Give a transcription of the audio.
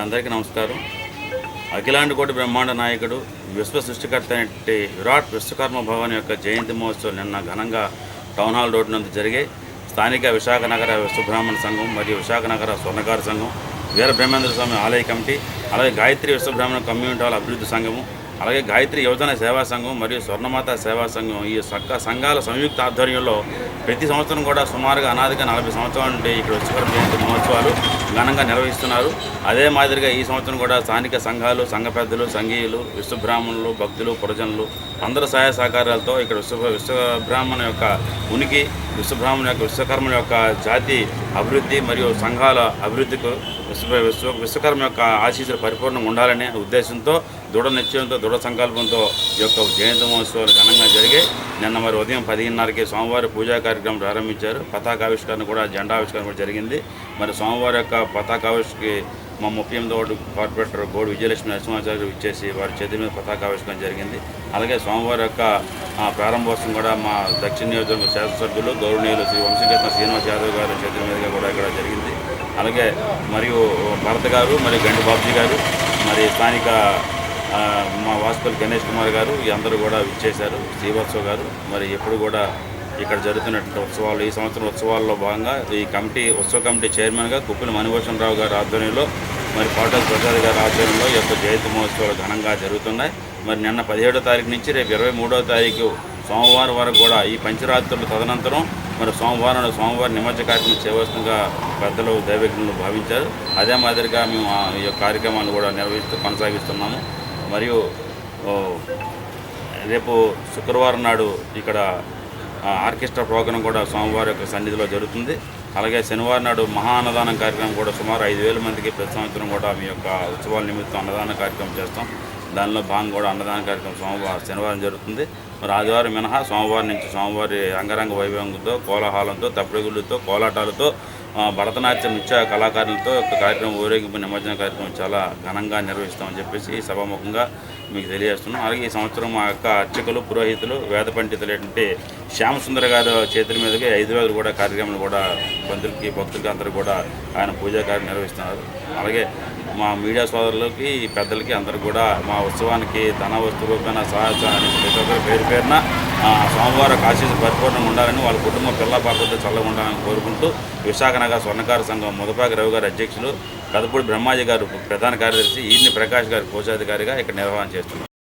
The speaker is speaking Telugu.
అందరికీ నమస్కారం. అఖిలాండ కోటి బ్రహ్మాండ నాయకుడు విశ్వ సృష్టికర్త అయినటువంటి విరాట్ విశ్వకర్మ భవన్ యొక్క జయంతి మహోత్సవం నిన్న ఘనంగా టౌన్ హాల్ రోడ్ నందు జరిగాయి. స్థానిక విశాఖ నగర విశ్వబ్రాహ్మణ సంఘం మరియు విశాఖ నగర స్వర్ణకార సంఘం, వీర బ్రహ్మేంద్ర స్వామి ఆలయ కమిటీ, అలాగే గాయత్రి విశ్వబ్రాహ్మణ కమ్యూనిటీ హాల్ అభివృద్ధి సంఘము, అలాగే గాయత్రి యువజన సేవా సంఘం మరియు స్వర్ణమాత సేవా సంఘం ఈ సంఘాల సంయుక్త ఆధ్వర్యంలో ప్రతి సంవత్సరం కూడా సుమారుగా అనాదిగా 40 సంవత్సరాల నుండి ఇక్కడ విశ్వకర్మ జయంతి మహోత్సవాలు ఘనంగా నిర్వహిస్తున్నారు. అదే మాదిరిగా ఈ సంవత్సరం కూడా స్థానిక సంఘాలు, సంఘ పెద్దలు, సంఘీయులు, విశ్వబ్రాహ్మణులు, భక్తులు, పురజనులు అందరూ సహాయ సహకారాలతో ఇక్కడ విశ్వబ్రాహ్మణ యొక్క ఉనికి, విశ్వకర్మల యొక్క జాతి అభివృద్ధి మరియు సంఘాల అభివృద్ధికి విశ్వకర్మ యొక్క ఆశీస్సులు పరిపూర్ణంగా ఉండాలనే ఉద్దేశంతో దృఢ నిశ్చయంతో దృఢ సంకల్పంతో ఈ యొక్క జయంతి మహోత్సవాలు ఘనంగా జరిగాయి. నిన్న మరి ఉదయం 10:30కి స్వామివారి పూజా కార్యక్రమం ప్రారంభించారు. పతాకావిష్కరణ కూడా జెండావిష్కరణ కూడా జరిగింది. మరి స్వామివారి యొక్క పతాకావిష్కి మా 38వ వార్డు కార్పొరేటర్ గోడు విజయలక్ష్మి నరసింహాచార్య ఇచ్చేసి వారి చేతి మీద పతాకావిష్కరణ జరిగింది. అలాగే స్వామివారి యొక్క ప్రారంభోత్సవం కూడా మా దక్షిణ నియోజకవర్గ శాసనసభ్యులు గౌరవనీయులు శ్రీ వంశీకృష్ణ శ్రీనివాస్ యాదవ్ గారి చేతుల మీదుగా కూడా ఇక్కడ జరిగింది. అలాగే మరియు భరత్ గారు మరియు గండి బాబుజీ గారు, మరి స్థానిక మా వాసుపల్లి గణేష్ కుమార్ గారు ఈ అందరూ కూడా ఇచ్చేశారు. శ్రీవాత్సవ్ గారు మరి ఎప్పుడు కూడా ఇక్కడ జరుగుతున్నటువంటి ఉత్సవాలు, ఈ సంవత్సరం ఉత్సవాల్లో భాగంగా ఈ ఉత్సవ కమిటీ చైర్మన్గా కుప్పలి మణిభూషణ్ రావు గారి ఆధ్వర్యంలో, మరి పాటల ప్రసాద్ గారి ఆధ్వర్యంలో ఈ యొక్క జయంతి మహోత్సవాలు ఘనంగా జరుగుతున్నాయి. మరి నిన్న 17వ తారీఖు నుంచి రేపు 23వ తారీఖు సోమవారం వరకు కూడా ఈ పంచరాత్రులు తదనంతరం మరి సోమవారం నిమజ్జన కార్యక్రమం చేయవలసిందిగా పెద్దలు దైవజ్ఞులు భావించారు. అదే మాదిరిగా మేము ఈ యొక్క కార్యక్రమాన్ని కూడా కొనసాగిస్తున్నాము. మరియు రేపు శుక్రవారం నాడు ఇక్కడ ఆర్కెస్ట్రా ప్రోగ్రాం కూడా సోమవారం యొక్క సన్నిధిలో జరుగుతుంది. అలాగే శనివారం నాడు మహా అన్నదానం కార్యక్రమం కూడా సుమారు 5,000 మందికి ప్రతి సంవత్సరం కూడా మీ యొక్క ఉత్సవాల నిమిత్తం అన్నదాన కార్యక్రమం చేస్తాం. దానిలో భాగంగా కూడా అన్నదాన కార్యక్రమం శనివారం జరుగుతుంది. మరి ఆదివారం మినహా సోమవారం నుంచి సోమవారి అంగరంగ వైభవంతో, కోలాహలంతో, తప్పిగుళ్ళతో, కోలాటాలతో, భరతనాట్యం నృత్య కళాకారులతో ఒక కార్యక్రమం ఊరేగింపు నిమజ్జన కార్యక్రమం చాలా ఘనంగా నిర్వహిస్తామని చెప్పేసి ఈ సభాముఖంగా మీకు తెలియజేస్తున్నాం. అలాగే ఈ సంవత్సరం మా యొక్క అర్చకులు, పురోహితులు, వేద పండితులు ఏంటంటే శ్యామసుందర గారు చేతుల మీదుగా 5 రోజులు కూడా కార్యక్రమాలు కూడా భక్తులకి అందరూ కూడా ఆయన పూజా కార్యం నిర్వహిస్తున్నారు. అలాగే మా మీడియా సోదరులకి, పెద్దలకి అందరూ కూడా మా ఉత్సవానికి ధన వస్తు రూపేణ సహాయాన్ని ప్రతి ఒక్కరి పేరున సోమవారం ఆశీస్సు పరిపూర్ణంగా ఉండాలని, వాళ్ళ కుటుంబ పిల్ల పాపలతో చల్లగా ఉండాలని కోరుకుంటూ విశాఖ నగర స్వర్ణకార సంఘం ముదపాకి రవి గారు అధ్యక్షులు, కదపూడి బ్రహ్మాజీ గారు ప్రధాన కార్యదర్శి, ఈయన్ని ప్రకాష్ గారు కోశాధికారిగా ఇక్కడ నిర్వహణ చేస్తున్నారు.